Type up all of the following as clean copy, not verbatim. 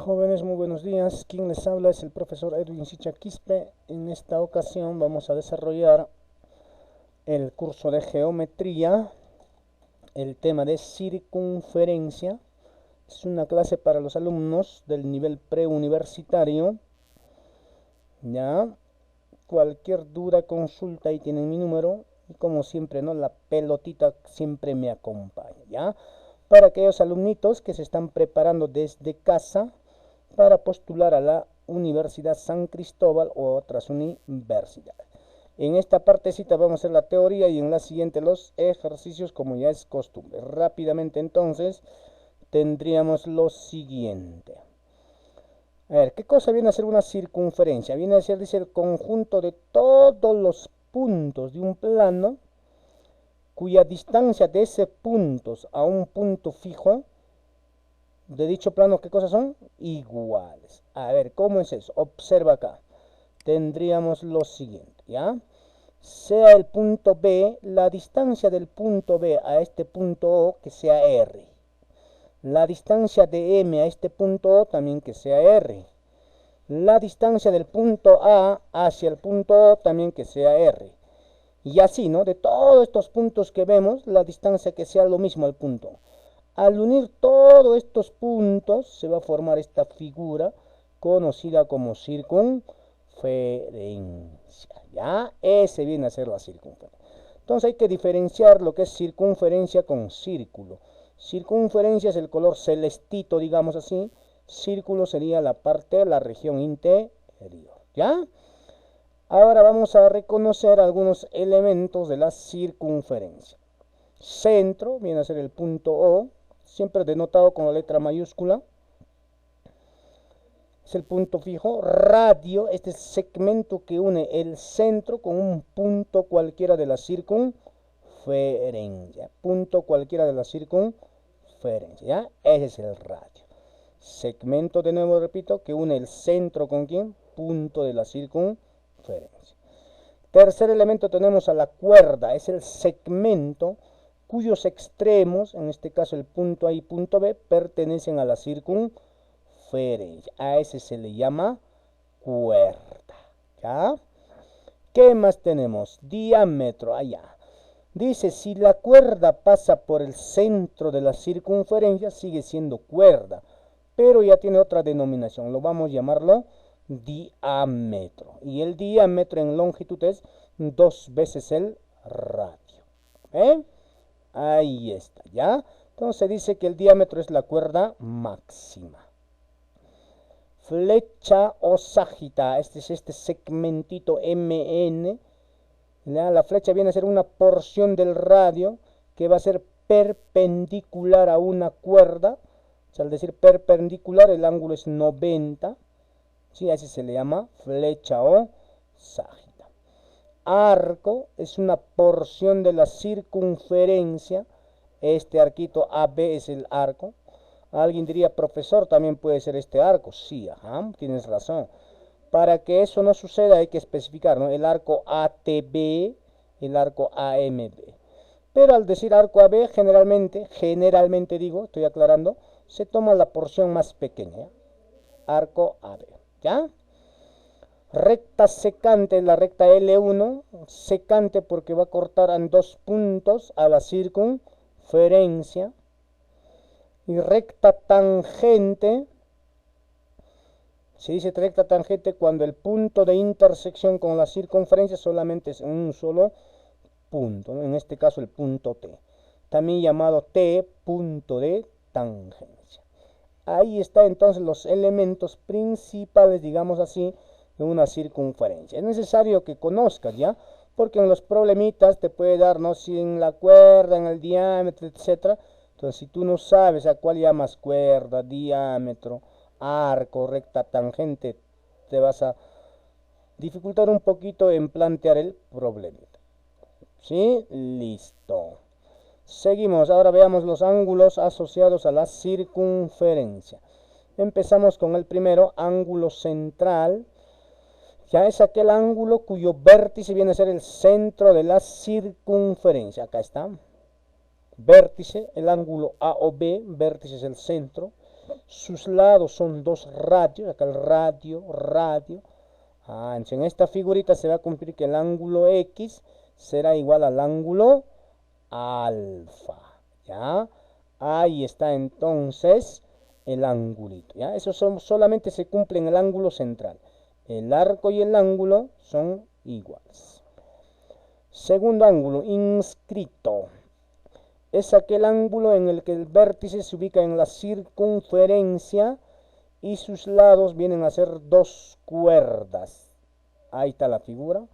Jóvenes, muy buenos días. Quien les habla es el profesor Edwin Sicha Quispe. En esta ocasión vamos a desarrollar el curso de geometría, el tema de circunferencia. Es una clase para los alumnos del nivel preuniversitario. Ya, cualquier duda, consulta, ahí tienen mi número. Y como siempre, ¿no? La pelotita siempre me acompaña, ¿ya? Para aquellos alumnitos que se están preparando desde casa para postular a la Universidad San Cristóbal o otras universidades. En esta partecita vamos a hacer la teoría y en la siguiente los ejercicios como ya es costumbre. Rápidamente entonces tendríamos lo siguiente. A ver, ¿qué cosa viene a ser una circunferencia? Viene a ser, dice, el conjunto de todos los puntos de un plano cuya distancia de ese punto a un punto fijo de dicho plano, ¿qué cosas son? Iguales. A ver, ¿cómo es eso? Observa acá. Tendríamos lo siguiente, ¿ya? Sea el punto B, la distancia del punto B a este punto O que sea R. La distancia de M a este punto O también que sea R. La distancia del punto A hacia el punto O también que sea R. Y así, ¿no? De todos estos puntos que vemos, la distancia que sea lo mismo al punto O. Al unir todos estos puntos se va a formar esta figura conocida como circunferencia. ¿Ya? Ese viene a ser la circunferencia. Entonces hay que diferenciar lo que es circunferencia con círculo. Circunferencia es el color celestito, digamos así. Círculo sería la parte, la región interior. ¿Ya? Ahora vamos a reconocer algunos elementos de la circunferencia. Centro viene a ser el punto O, siempre denotado con la letra mayúscula. Es el punto fijo. Radio, este es el segmento que une el centro con un punto cualquiera de la circunferencia. Punto cualquiera de la circunferencia, ¿ya? Ese es el radio. Segmento, de nuevo repito, que une el centro con ¿quién? Punto de la circunferencia. Tercer elemento tenemos a la cuerda, es el segmento cuyos extremos, en este caso el punto A y punto B, pertenecen a la circunferencia. A ese se le llama cuerda. ¿Ya? ¿Qué más tenemos? Diámetro, allá. Dice, si la cuerda pasa por el centro de la circunferencia, sigue siendo cuerda, pero ya tiene otra denominación. Lo vamos a llamarlo diámetro. Y el diámetro en longitud es 2 veces el radio. Ahí está, ¿ya? Entonces se dice que el diámetro es la cuerda máxima. Flecha o ságita, este es este segmentito MN. ¿Ya? La flecha viene a ser una porción del radio que va a ser perpendicular a una cuerda. O sea, al decir perpendicular, el ángulo es 90. ¿Sí? Así se le llama flecha o ságita. Arco es una porción de la circunferencia. Este arquito AB es el arco. Alguien diría, profesor, también puede ser este arco. Sí, ajá, tienes razón. Para que eso no suceda hay que especificar, ¿no? El arco ATB, el arco AMB. Pero al decir arco AB, generalmente digo, estoy aclarando, se toma la porción más pequeña. Arco AB, ¿ya? Recta secante, la recta L1, secante porque va a cortar en 2 puntos a la circunferencia. Y recta tangente, se dice recta tangente cuando el punto de intersección con la circunferencia solamente es un solo punto, ¿no? En este caso el punto T, también llamado T, punto de tangencia. Ahí está entonces los elementos principales, digamos así, de una circunferencia. Es necesario que conozcas, ¿ya? Porque en los problemitas te puede dar, ¿no? Si en la cuerda, en el diámetro, etc. Entonces, si tú no sabes a cuál llamas cuerda, diámetro, arco, recta tangente, te vas a dificultar un poquito en plantear el problemita. ¿Sí? Listo. Seguimos, ahora veamos los ángulos asociados a la circunferencia. Empezamos con el primero, ángulo central. Ya es aquel ángulo cuyo vértice viene a ser el centro de la circunferencia. Acá está. Vértice, el ángulo A o B, vértice es el centro. sus lados son 2 radios, acá el radio. Entonces en esta figurita se va a cumplir que el ángulo X será igual al ángulo alfa, ¿ya? Ahí está entonces el angulito, ¿ya? Eso solamente se cumple en el ángulo central. El arco y el ángulo son iguales. Segundo ángulo, inscrito. Es aquel ángulo en el que el vértice se ubica en la circunferencia y sus lados vienen a ser 2 cuerdas. Ahí está la figura.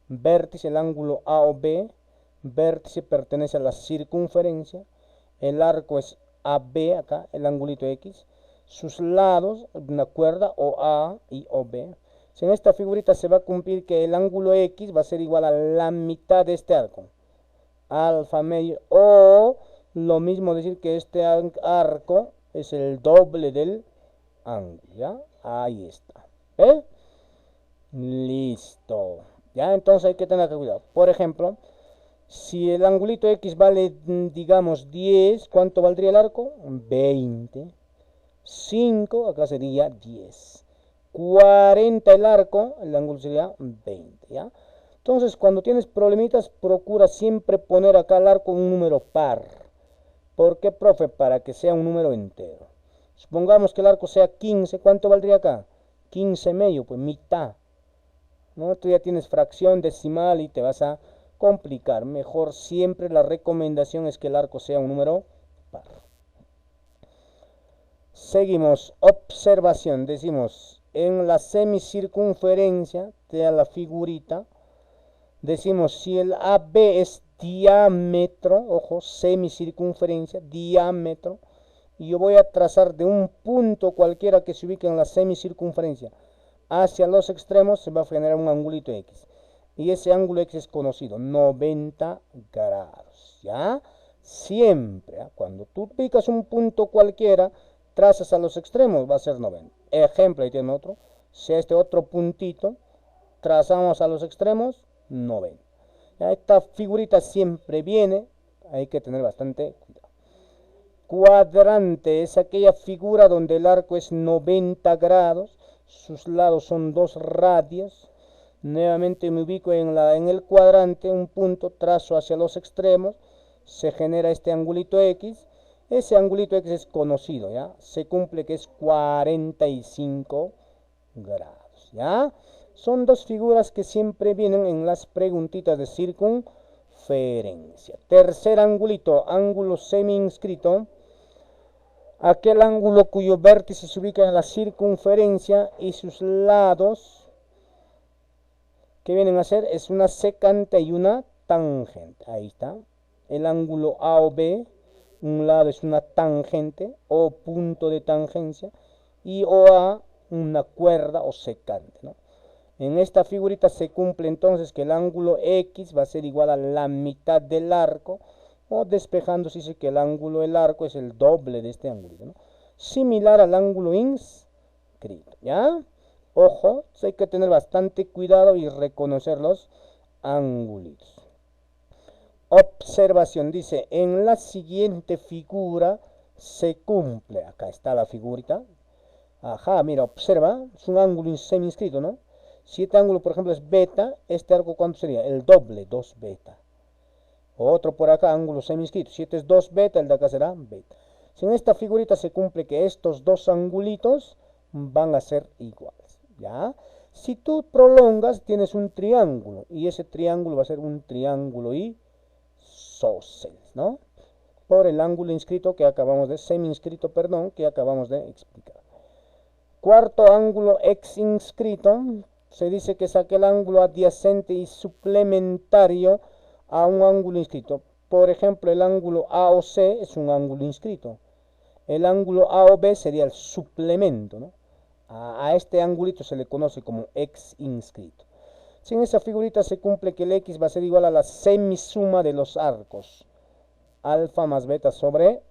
Vértice, el ángulo A o B. Vértice pertenece a la circunferencia. El arco es AB, acá, el angulito X. Sus lados, una cuerda, o A y o B. En esta figurita se va a cumplir que el ángulo X va a ser igual a la mitad de este arco. Alfa medio, o lo mismo decir que este arco es el doble del ángulo, ¿ya? Ahí está. ¿Eh? Listo. Ya, entonces hay que tener cuidado. Por ejemplo, si el angulito X vale, digamos, 10, ¿cuánto valdría el arco? 20. 5, acá sería 10. 40 el arco, el ángulo sería 20, ¿ya? Entonces, cuando tienes problemitas, procura siempre poner acá el arco un número par. ¿Por qué, profe? Para que sea un número entero. Supongamos que el arco sea 15, ¿cuánto valdría acá? 15 medio, pues mitad. ¿No? Tú ya tienes fracción decimal y te vas a complicar. Mejor siempre la recomendación es que el arco sea un número par. Seguimos, observación, decimos, en la semicircunferencia, te da la figurita, decimos, si el AB es diámetro, ojo, semicircunferencia, diámetro, y yo voy a trazar de un punto cualquiera que se ubique en la semicircunferencia hacia los extremos, se va a generar un angulito X. Y ese ángulo X es conocido, 90 grados, ¿ya? Siempre, ¿eh? Cuando tú picas un punto cualquiera, trazas a los extremos, va a ser 90. Ejemplo, ahí tiene otro. Si este otro puntito, trazamos a los extremos, 90. ¿Ya? Esta figurita siempre viene, hay que tener bastante cuidado. Cuadrante es aquella figura donde el arco es 90 grados, sus lados son 2 radios. Nuevamente me ubico en el cuadrante, un punto, trazo hacia los extremos, se genera este angulito X. Ese angulito X es conocido, ¿ya? Se cumple que es 45 grados, ¿ya? Son dos figuras que siempre vienen en las preguntitas de circunferencia. Tercer angulito, ángulo semi-inscrito. Aquel ángulo cuyo vértice se ubica en la circunferencia y sus lados, que vienen a ser, es una secante y una tangente. Ahí está. El ángulo A o B, un lado es una tangente o punto de tangencia y OA una cuerda o secante, ¿no? En esta figurita se cumple entonces que el ángulo X va a ser igual a la mitad del arco, o despejando se dice que el ángulo del arco es el doble de este ángulo, ¿no? Similar al ángulo inscrito, ¿ya? Ojo, hay que tener bastante cuidado y reconocer los angulitos. Observación, dice, en la siguiente figura se cumple, acá está la figurita. Ajá, mira, observa, es un ángulo semi-inscrito, ¿no? Si este ángulo, por ejemplo, es beta, este arco, ¿cuánto sería? El doble, 2 beta. Otro por acá, ángulo semi-inscrito. Si este es 2 beta, el de acá será beta. Si en esta figurita se cumple que estos dos angulitos van a ser iguales, ¿ya? Si tú prolongas, tienes un triángulo, y ese triángulo va a ser un triángulo isósceles, ¿no? Por el ángulo inscrito que acabamos de, semi-inscrito, perdón, que acabamos de explicar. Cuarto ángulo ex inscrito, se dice que es aquel ángulo adyacente y suplementario a un ángulo inscrito. Por ejemplo, el ángulo AOC es un ángulo inscrito. El ángulo AOB sería el suplemento, ¿no? A este angulito se le conoce como ex inscrito. Si en esa figurita se cumple que el X va a ser igual a la semisuma de los arcos. Alfa más beta sobre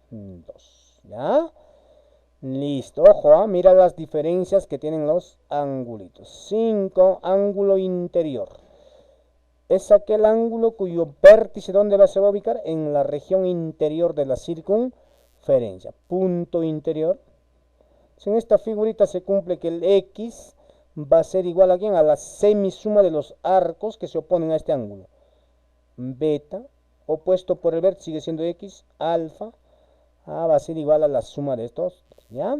2, ¿ya? Listo, ojo, mira las diferencias que tienen los angulitos. 5, ángulo interior. Es aquel ángulo cuyo vértice, ¿dónde se va a ubicar? En la región interior de la circunferencia. Punto interior. En esta figurita se cumple que el X va a ser igual a ¿quién? A la semisuma de los arcos que se oponen a este ángulo. Beta, opuesto por el vértice, sigue siendo X, alfa, va a ser igual a la suma de estos, ¿ya?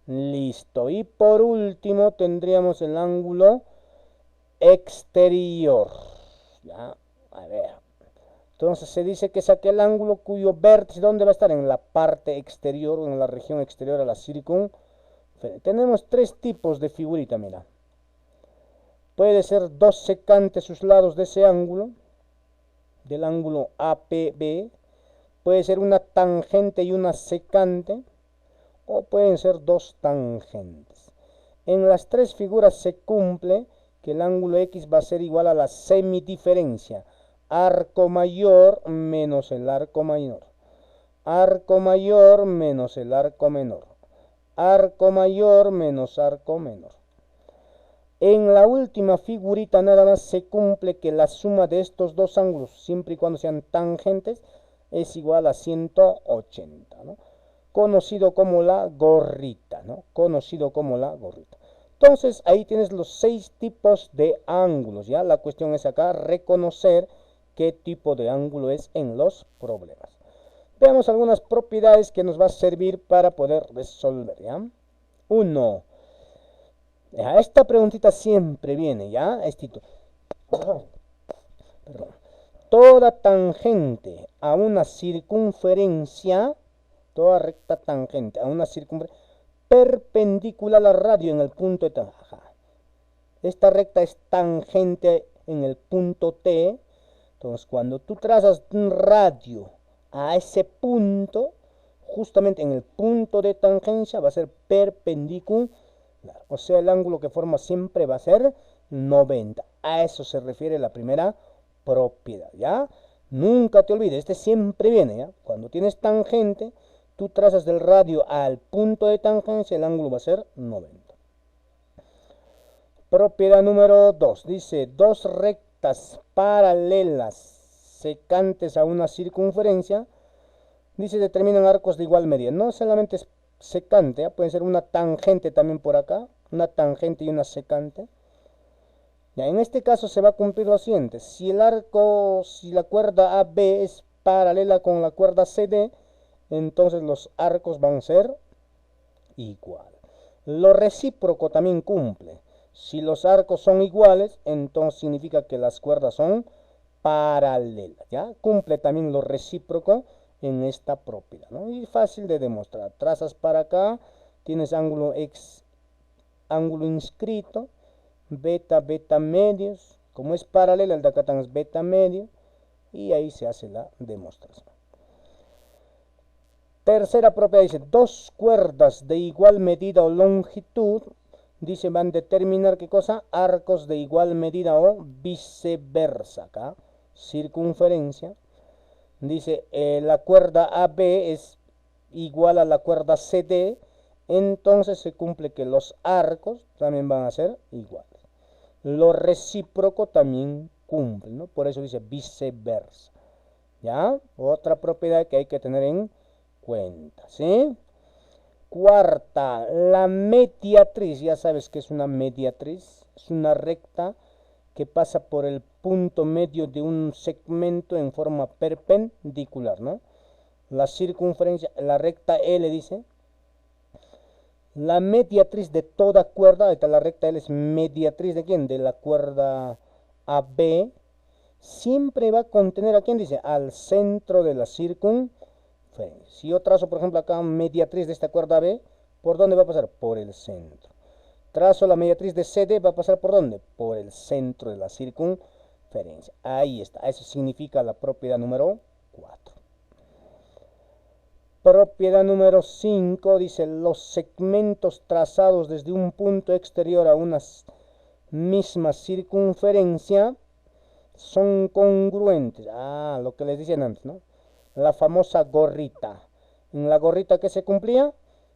Listo. Y por último tendríamos el ángulo exterior. ¿Ya? A ver. Entonces se dice que es aquel ángulo cuyo vértice, ¿dónde va a estar? En la parte exterior o en la región exterior a la circunferencia. Tenemos tres tipos de figurita, mira. Puede ser dos secantes sus lados de ese ángulo, del ángulo APB. Puede ser una tangente y una secante, o pueden ser dos tangentes. En las tres figuras se cumple que el ángulo X va a ser igual a la semidiferencia, arco mayor menos el arco menor, arco mayor menos el arco menor, arco mayor menos arco menor. En la última figurita nada más se cumple que la suma de estos dos ángulos, siempre y cuando sean tangentes, es igual a 180, ¿no? Conocido como la gorrita, ¿no? Conocido como la gorrita. Entonces, ahí tienes los 6 tipos de ángulos, ¿ya? La cuestión es acá reconocer qué tipo de ángulo es en los problemas. Veamos algunas propiedades que nos va a servir para poder resolver, ¿ya? 1. Esta preguntita siempre viene, ¿ya? Perdón. Toda tangente a una circunferencia, toda recta tangente a una circunferencia perpendicular al radio en el punto de tangente. Esta recta es tangente en el punto T. Entonces, cuando tú trazas un radio a ese punto, justamente en el punto de tangencia va a ser perpendicular. O sea, el ángulo que forma siempre va a ser 90. A eso se refiere la primera propiedad, ¿ya? Nunca te olvides, este siempre viene, ¿ya? Cuando tienes tangente, tú trazas del radio al punto de tangencia, el ángulo va a ser 90. Propiedad número 2, dice, dos rectas paralelas secantes a una circunferencia, dice, determinan arcos de igual medida. No solamente es secante, ¿eh? Puede ser una tangente también por acá, una tangente y una secante. Ya, en este caso se va a cumplir lo siguiente: si la cuerda AB es paralela con la cuerda CD, entonces los arcos van a ser igual. Lo recíproco también cumple. Si los arcos son iguales, entonces significa que las cuerdas son paralelas, ¿ya? Cumple también lo recíproco en esta propiedad, ¿no? Y fácil de demostrar. Trazas para acá, tienes ángulo ángulo inscrito, beta, beta medios. Como es paralela, el de acá también es beta medio, y ahí se hace la demostración. Tercera propiedad dice, dos cuerdas de igual medida o longitud, dice, van a determinar ¿qué cosa? Arcos de igual medida o viceversa. Acá, circunferencia. Dice, la cuerda AB es igual a la cuerda CD, entonces se cumple que los arcos también van a ser iguales. Lo recíproco también cumple, ¿no? Por eso dice viceversa. ¿Ya? Otra propiedad que hay que tener en cuenta, ¿sí? Cuarta, la mediatriz. Ya sabes que es una mediatriz. Es una recta que pasa por el punto medio de un segmento en forma perpendicular, ¿no? La circunferencia, la recta L dice, la mediatriz de toda cuerda, la recta L es mediatriz ¿de quién? De la cuerda AB, siempre va a contener ¿a quién dice? Al centro de la circunferencia. Si yo trazo, por ejemplo, acá mediatriz de esta cuerda AB, ¿por dónde va a pasar? Por el centro. Trazo la mediatriz de CD, ¿va a pasar por dónde? Por el centro de la circunferencia. Ahí está. Eso significa la propiedad número 4. Propiedad número 5 dice, los segmentos trazados desde un punto exterior a una misma circunferencia son congruentes. Lo que les decían antes, ¿no? La famosa gorrita. En la gorrita que se cumplía,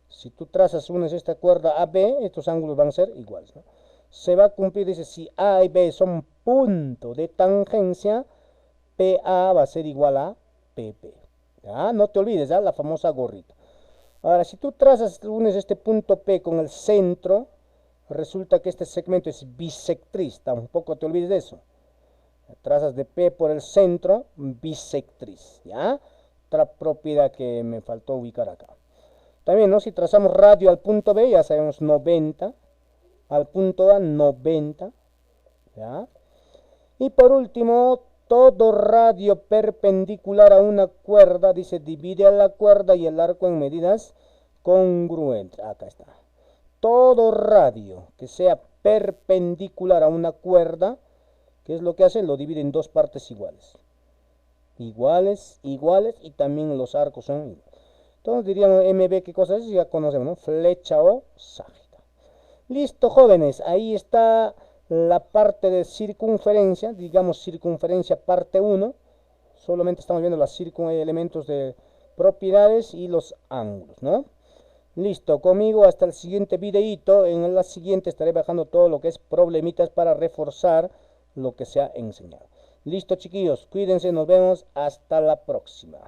si tú trazas unes esta cuerda AB, estos ángulos van a ser iguales, ¿no? Se va a cumplir, dice, si A y B son punto de tangencia, PA va a ser igual a PP. ¿Ya? No te olvides, ¿ya? La famosa gorrita. Ahora, si tú trazas, unes este punto P con el centro, resulta que este segmento es bisectriz. Tampoco te olvides de eso. Trazas de P por el centro, bisectriz. ¿Ya? Otra propiedad que me faltó ubicar acá. También, ¿no? Si trazamos radio al punto B, ya sabemos 90. Al punto A, 90. ¿Ya? Y por último, todo radio perpendicular a una cuerda, dice, divide a la cuerda y el arco en medidas congruentes. Acá está. Todo radio que sea perpendicular a una cuerda, ¿qué es lo que hace? Lo divide en dos partes iguales. Iguales, iguales, y también los arcos son iguales. Entonces diríamos MB, ¿qué cosa es? Ya conocemos, ¿no? Flecha o ságita. Listo, jóvenes, ahí está la parte de circunferencia, digamos circunferencia parte 1. Solamente estamos viendo los elementos de propiedades y los ángulos, ¿no? Listo, conmigo hasta el siguiente videito. En la siguiente estaré bajando todo lo que es problemitas para reforzar lo que se ha enseñado. Listo, chiquillos, cuídense, nos vemos hasta la próxima.